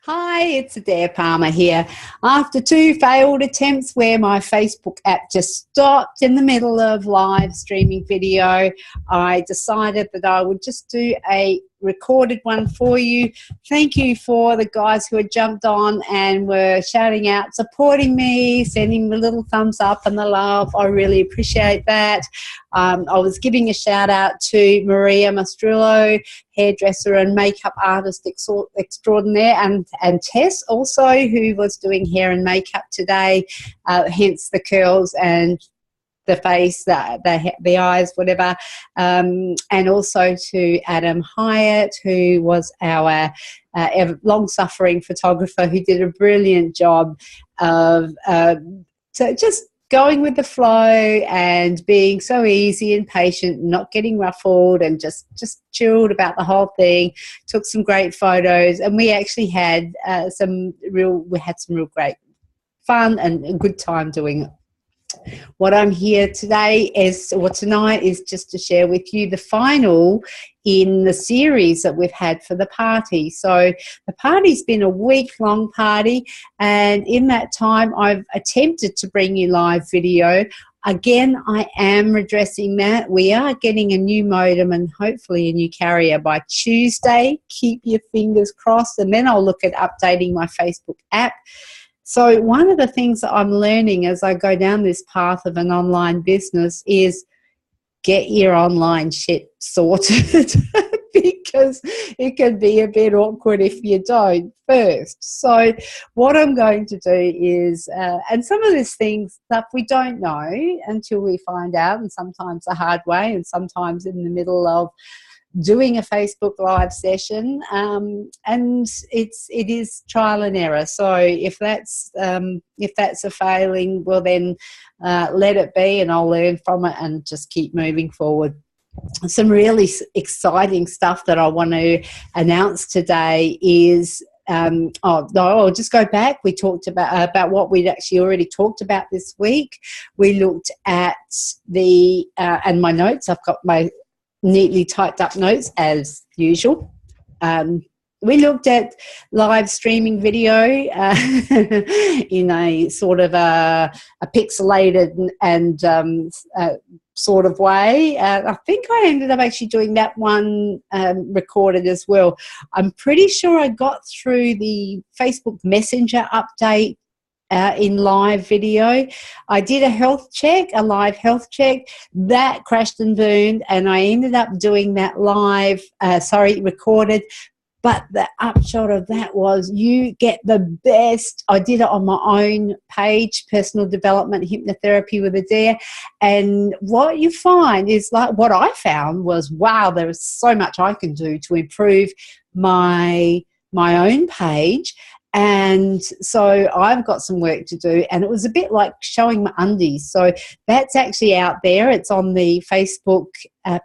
Hi, it's Adair Palmer here. After 2 failed attempts where my Facebook app just stopped in the middle of live streaming video, I decided that I would just do a recorded one for you. Thank you for the guys who had jumped on and were shouting out, supporting me, sending the little thumbs up and the love. I really appreciate that. I was giving a shout out to Maria Mastrillo, hairdresser and makeup artist extraordinaire, and Tess also, who was doing hair and makeup today, hence the curls and the face, the eyes, whatever, and also to Adam Hyatt, who was our long-suffering photographer, who did a brilliant job of just going with the flow and being so easy and patient, not getting ruffled, and just chilled about the whole thing. Took some great photos, and we actually had some real great fun and a good time doing it. What I'm here tonight is just to share with you the final in the series that we've had for the party. So the party's been a week-long party, and in that time I've attempted to bring you live video. Again, I am redressing that. We are getting a new modem and hopefully a new carrier by Tuesday. Keep your fingers crossed, and then I'll look at updating my Facebook app. So one of the things that I'm learning as I go down this path of an online business is get your online shit sorted because it can be a bit awkward if you don't first. So what I'm going to do is, and some of this stuff we don't know until we find out, and sometimes the hard way and sometimes in the middle of doing a Facebook live session, and it is trial and error. So if that's a failing, well then let it be, and I'll learn from it and just keep moving forward. Some really exciting stuff that I want to announce today is I'll just go back. We talked about what we'd actually already talked about this week. We looked at and my notes. I've got my neatly typed up notes as usual. We looked at live streaming video in a sort of a pixelated and sort of way. I think I ended up actually doing that one recorded as well. I'm pretty sure I got through the Facebook Messenger update in live video. I did a live health check. That crashed and burned, and I ended up doing that recorded. But the upshot of that was you get the best. I did it on my own page, Personal Development Hypnotherapy with Adair. And what you find is, like, what I found was, wow, there is so much I can do to improve my own page. And so I've got some work to do, and it was a bit like showing my undies. So that's actually out there. It's on the Facebook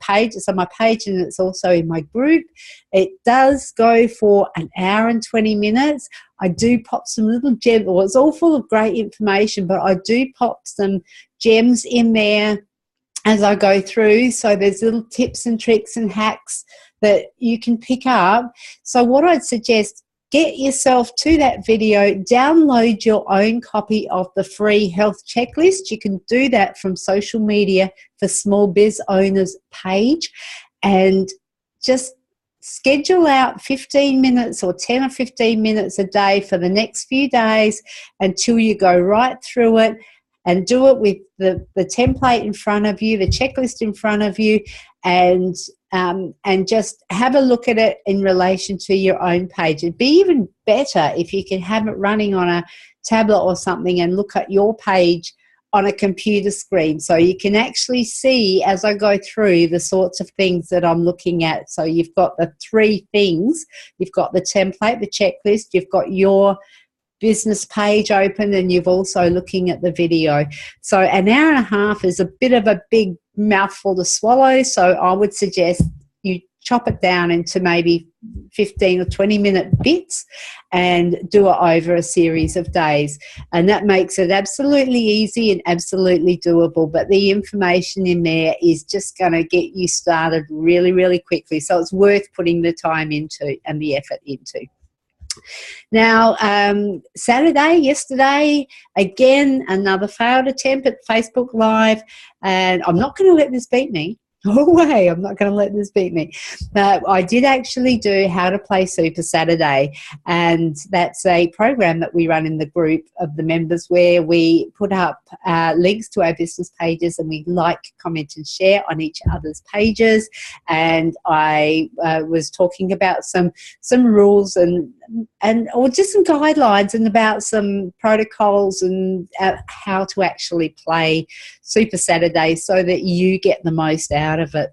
page. It's on my page, and it's also in my group. It does go for an hour and 20 minutes. I do pop some little gems. Well, it's all full of great information, but I do pop some gems in there as I go through. So there's little tips and tricks and hacks that you can pick up. So what I'd suggest, get yourself to that video, download your own copy of the free health checklist. You can do that from Social Media for Small Biz Owners page, and just schedule out 15 minutes or 10 or 15 minutes a day for the next few days until you go right through it, and do it with the template in front of you, the checklist in front of you, and just have a look at it in relation to your own page. It'd be even better if you can have it running on a tablet or something and look at your page on a computer screen, so you can actually see as I go through the sorts of things that I'm looking at. So you've got the 3 things. You've got the template, the checklist, you've got your business page open, and you've also looking at the video. So an hour and a half is a bit of a big mouthful to swallow, so I would suggest you chop it down into maybe 15 or 20 minute bits and do it over a series of days, and that makes it absolutely easy and absolutely doable. But the information in there is just going to get you started really, really quickly, so it's worth putting the time into and the effort into. Now, yesterday, again, another failed attempt at Facebook Live, and I'm not going to let this beat me. No way, I'm not going to let this beat me. But I did actually do How to Play Super Saturday, and that's a program that we run in the group of the members where we put up links to our business pages, and we like, comment and share on each other's pages. And I was talking about some rules or just some guidelines and about some protocols and how to actually play Super Saturday so that you get the most out of it.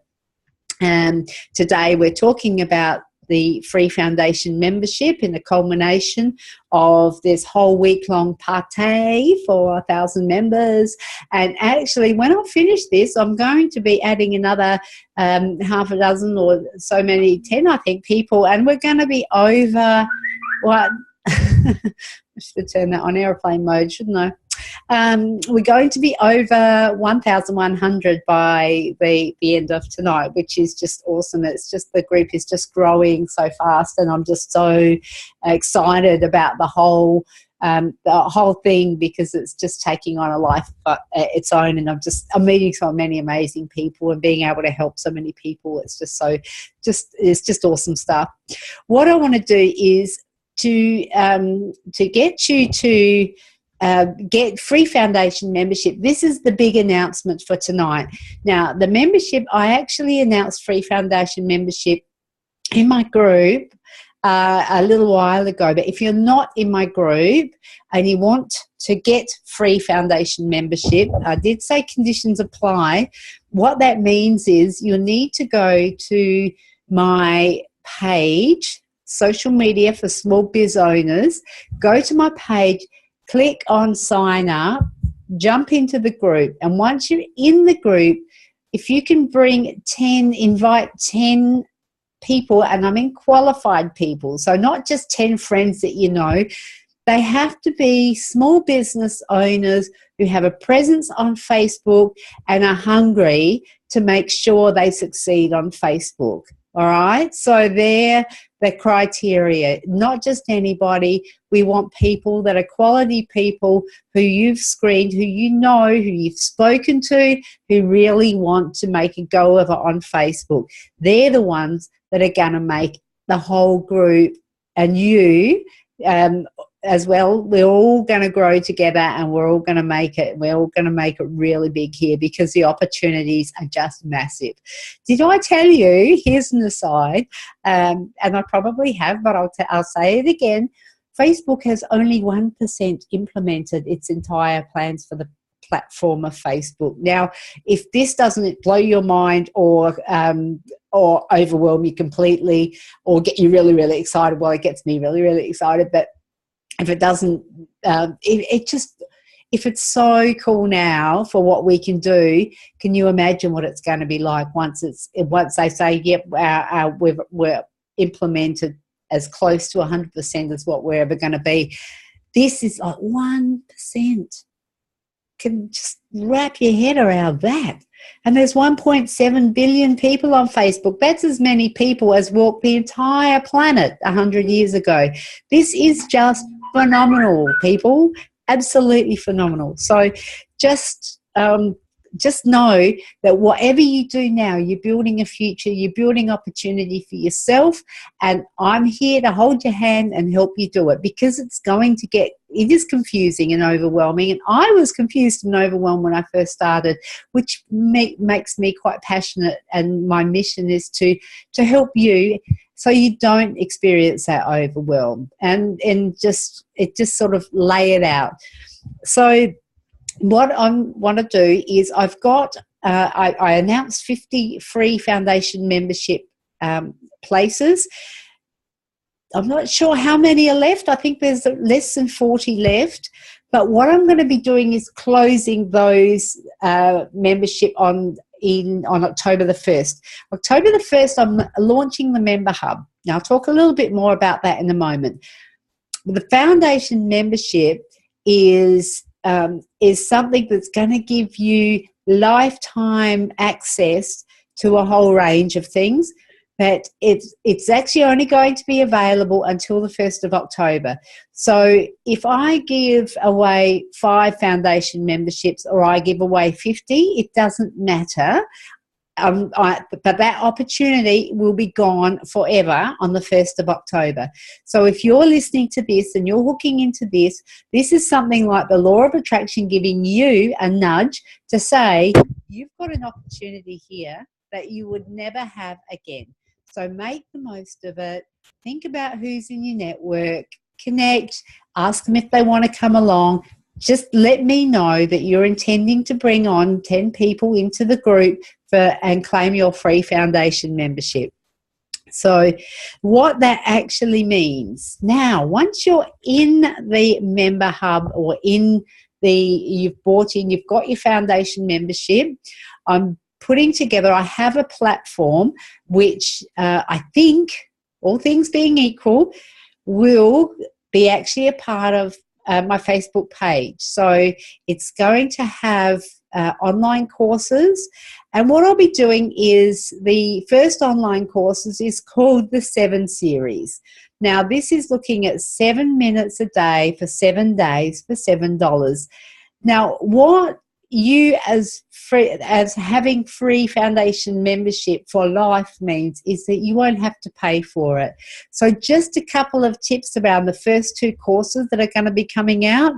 And today we're talking about the free foundation membership in the culmination of this whole week-long partay for 1,000 members. And actually, when I finish this, I'm going to be adding another half a dozen or so many, 10, I think, people. And we're going to be over what? I should have turned that on airplane mode, shouldn't I? We're going to be over 1,100 by the end of tonight, which is just awesome. It's just, the group is just growing so fast, and I'm just so excited about the whole thing, because it's just taking on a life of its own, and I'm meeting so many amazing people and being able to help so many people. It's just awesome stuff. What I want to do is to get you to get free foundation membership. This is the big announcement for tonight. Now, the membership, I actually announced free foundation membership in my group a little while ago. But if you're not in my group and you want to get free foundation membership, I did say conditions apply. What that means is you'll need to go to my page, Social Media for Small Biz Owners. Go to my page, click on sign up, jump into the group, and once you're in the group, if you can invite 10 people, and I mean qualified people, so not just 10 friends that you know. They have to be small business owners who have a presence on Facebook and are hungry to make sure they succeed on Facebook. All right, so they're the criteria, not just anybody. We want people that are quality people who you've screened, who you know, who you've spoken to, who really want to make a go of it on Facebook. They're the ones that are going to make the whole group, and you as well. We're all going to grow together, and we're all going to make it. We're all going to make it really big here, because the opportunities are just massive. Did I tell you? Here's an aside, and I probably have, but I'll say it again. Facebook has only 1% implemented its entire plans for the platform of Facebook. Now, if this doesn't blow your mind or overwhelm you completely, or get you really, really excited, well, it gets me really, really excited. But if it doesn't, if it's so cool now for what we can do, can you imagine what it's going to be like once they say, yep, we're implemented as close to 100% as what we're ever going to be. This is like 1%. Can just wrap your head around that. And there's 1.7 billion people on Facebook. That's as many people as walked the entire planet 100 years ago. This is just phenomenal, people. Absolutely phenomenal. So just know that whatever you do now, you're building a future, you're building opportunity for yourself, and I'm here to hold your hand and help you do it, because it is confusing and overwhelming, and I was confused and overwhelmed when I first started, which makes me quite passionate, and my mission is to help you so you don't experience that overwhelm, and just sort of lay it out. So what I want to do is I've got, I announced 50 free foundation membership places. I'm not sure how many are left. I think there's less than 40 left. But what I'm going to be doing is closing those membership on October the 1st. October the 1st, I'm launching the Member Hub. Now, I'll talk a little bit more about that in a moment. The foundation membership is something that's going to give you lifetime access to a whole range of things. but it's actually only going to be available until the 1st of October. So if I give away 5 foundation memberships or I give away 50, it doesn't matter. But that opportunity will be gone forever on the 1st of October. So if you're listening to this and you're hooking into this, this is something like the law of attraction giving you a nudge to say, you've got an opportunity here that you would never have again. So make the most of it. Think about who's in your network, connect, ask them if they want to come along. Just let me know that you're intending to bring on 10 people into the group and claim your free foundation membership. So what that actually means, now once you're in the member hub or you've got your foundation membership, I'm putting together, I have a platform which I think, all things being equal, will be actually a part of my Facebook page. So it's going to have online courses, and what I'll be doing is the first online courses is called the 7 series. Now this is looking at 7 minutes a day for 7 days for $7. Now what you as having free foundation membership for life means is that you won't have to pay for it. So just a couple of tips around the first 2 courses that are going to be coming out.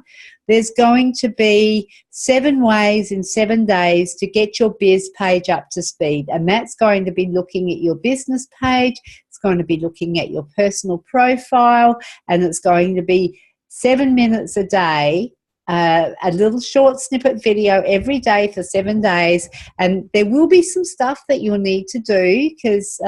There's going to be 7 ways in 7 days to get your biz page up to speed, and that's going to be looking at your business page, it's going to be looking at your personal profile, and it's going to be 7 minutes a day, a little short snippet video every day for 7 days. And there will be some stuff that you'll need to do because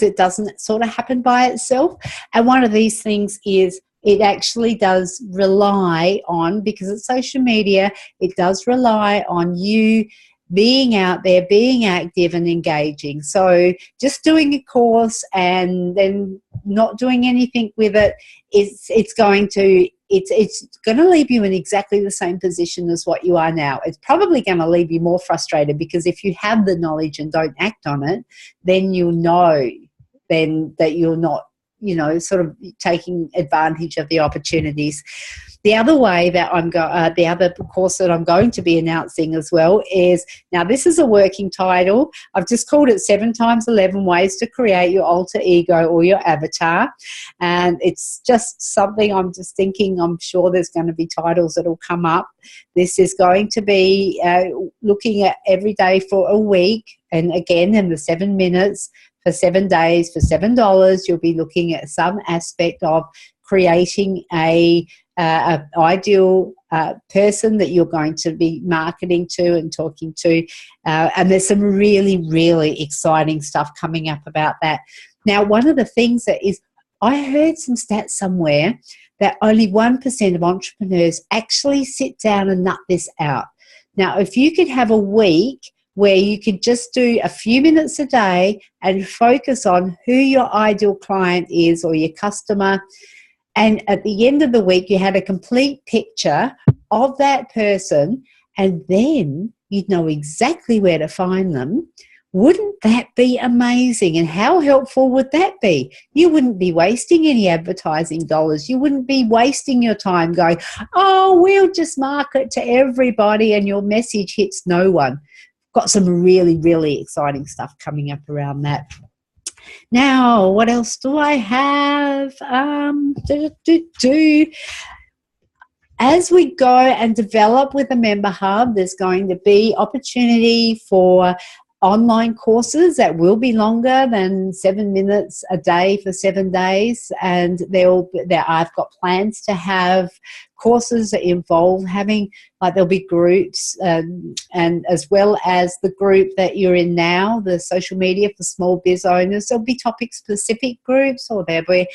it doesn't sort of happen by itself. And one of these things is it actually does rely on, because it's social media, it does rely on you being out there, being active and engaging. So just doing a course and then not doing anything with it, it's going to leave you in exactly the same position as what you are now. It's probably going to leave you more frustrated, because if you have the knowledge and don't act on it, then you'll know then that you're not, sort of taking advantage of the opportunities. The other way that the other course that I'm going to be announcing as well is, now this is a working title. I've just called it 7 times 11 ways to create your alter ego or your avatar. And it's just something I'm just thinking, I'm sure there's going to be titles that will come up. This is going to be looking at every day for a week. And again, in the 7 minutes, for 7 days, for $7, you'll be looking at some aspect of creating a ideal person that you're going to be marketing to and talking to. And there's some really, really exciting stuff coming up about that. Now, one of the things that is, I heard some stats somewhere that only 1% of entrepreneurs actually sit down and nut this out. Now, if you could have a week where you could just do a few minutes a day and focus on who your ideal client is or your customer, and at the end of the week you had a complete picture of that person, and then you'd know exactly where to find them, wouldn't that be amazing? And how helpful would that be? You wouldn't be wasting any advertising dollars. You wouldn't be wasting your time going, oh, we'll just market to everybody and your message hits no one. Got some really, really exciting stuff coming up around that. Now, what else do I have? As we go and develop with the Member Hub, there's going to be opportunity for online courses that will be longer than 7 minutes a day for 7 days, and I've got plans to have courses that involve having, there'll be groups, and as well as the group that you're in now, the social media for small biz owners, there'll be topic specific groups, or there'll be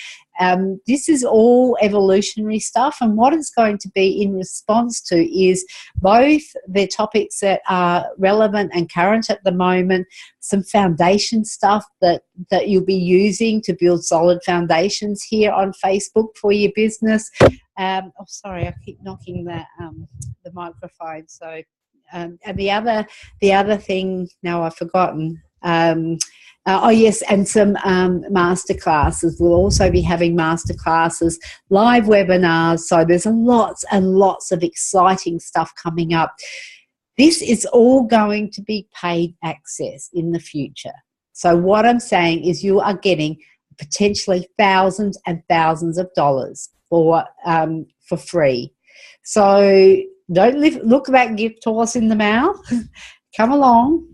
this is all evolutionary stuff, and what it's going to be in response to is both the topics that are relevant and current at the moment, some foundation stuff that you'll be using to build solid foundations here on Facebook for your business. Sorry, I keep knocking the microphone. So, and the other thing, now I've forgotten. Oh yes, and some master classes. We'll also be having master classes, live webinars. So there's lots and lots of exciting stuff coming up. This is all going to be paid access in the future. So what I'm saying is you are getting potentially thousands and thousands of dollars for free. So don't look that gift horse in the mouth. Come along.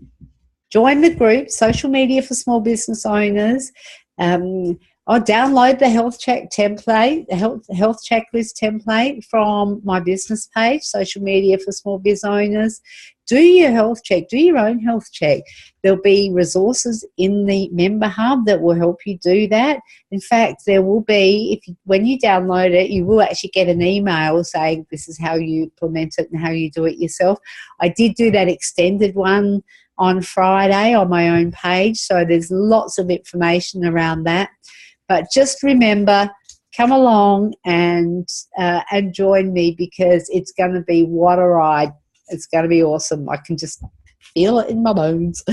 Join the group, Social Media for Small Business Owners. I'll download the health check template, the health checklist template from my business page, Social Media for Small Biz Owners. Do your health check. Do your own health check. There'll be resources in the member hub that will help you do that. In fact, there will be, when you download it, you will actually get an email saying this is how you implement it and how you do it yourself. I did do that extended one on Friday on my own page, so there's lots of information around that. But just remember, come along and join me, because it's going to be what a ride. It's going to be awesome. I can just feel it in my bones.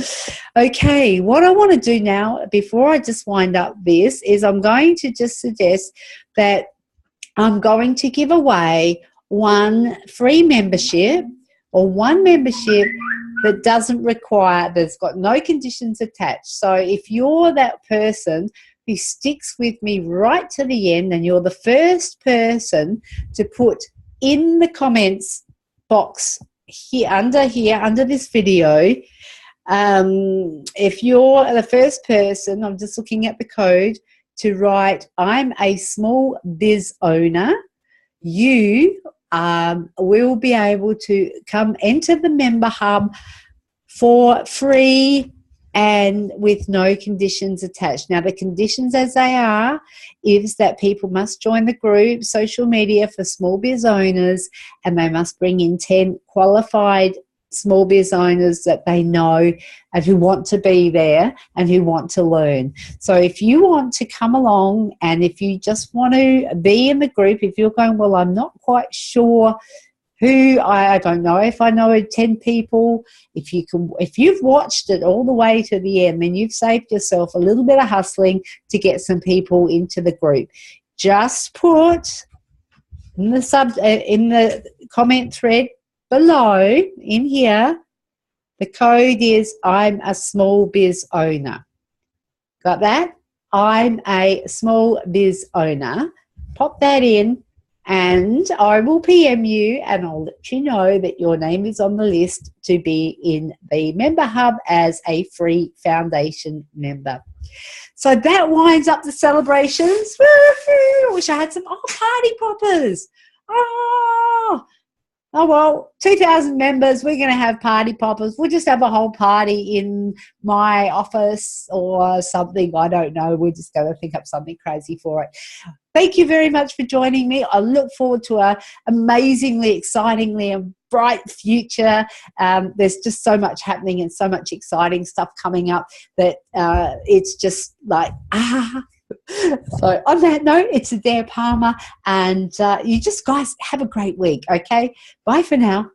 Okay, what I want to do now, before I just wind up this, is I'm going to just suggest that I'm going to give away one free membership, or one membership that doesn't require, that's got no conditions attached. So if you're that person who sticks with me right to the end, and you're the first person to put in the comments box under this video, if you're the first person, I'm just looking at the code, to write, I'm a small biz owner, you will be able to come enter the member hub for free and with no conditions attached. Now, the conditions as they are is that people must join the group, Social Media for Small Biz Owners, and they must bring in 10 qualified small biz owners that they know and who want to be there and who want to learn. So if you want to come along, and if you just want to be in the group, if you're going, well, I'm not quite sure who, I don't know if I know 10 people, if you've watched it all the way to the end, then you've saved yourself a little bit of hustling to get some people into the group. Just put in the comment thread below in here, the code is I'm a small biz owner. Got that? I'm a small biz owner. Pop that in, and I will PM you, and I'll let you know that your name is on the list to be in the member hub as a free foundation member. So that winds up the celebrations. Woo-hoo! I wish I had some party poppers. Oh, well, 2,000 members, we're going to have party poppers. We'll just have a whole party in my office or something. I don't know. We're just going to think up something crazy for it. Thank you very much for joining me. I look forward to an amazingly, excitingly and bright future. There's just so much happening and so much exciting stuff coming up that it's just like, So on that note, it's Adair Palmer, and you just guys have a great week, okay? Bye for now.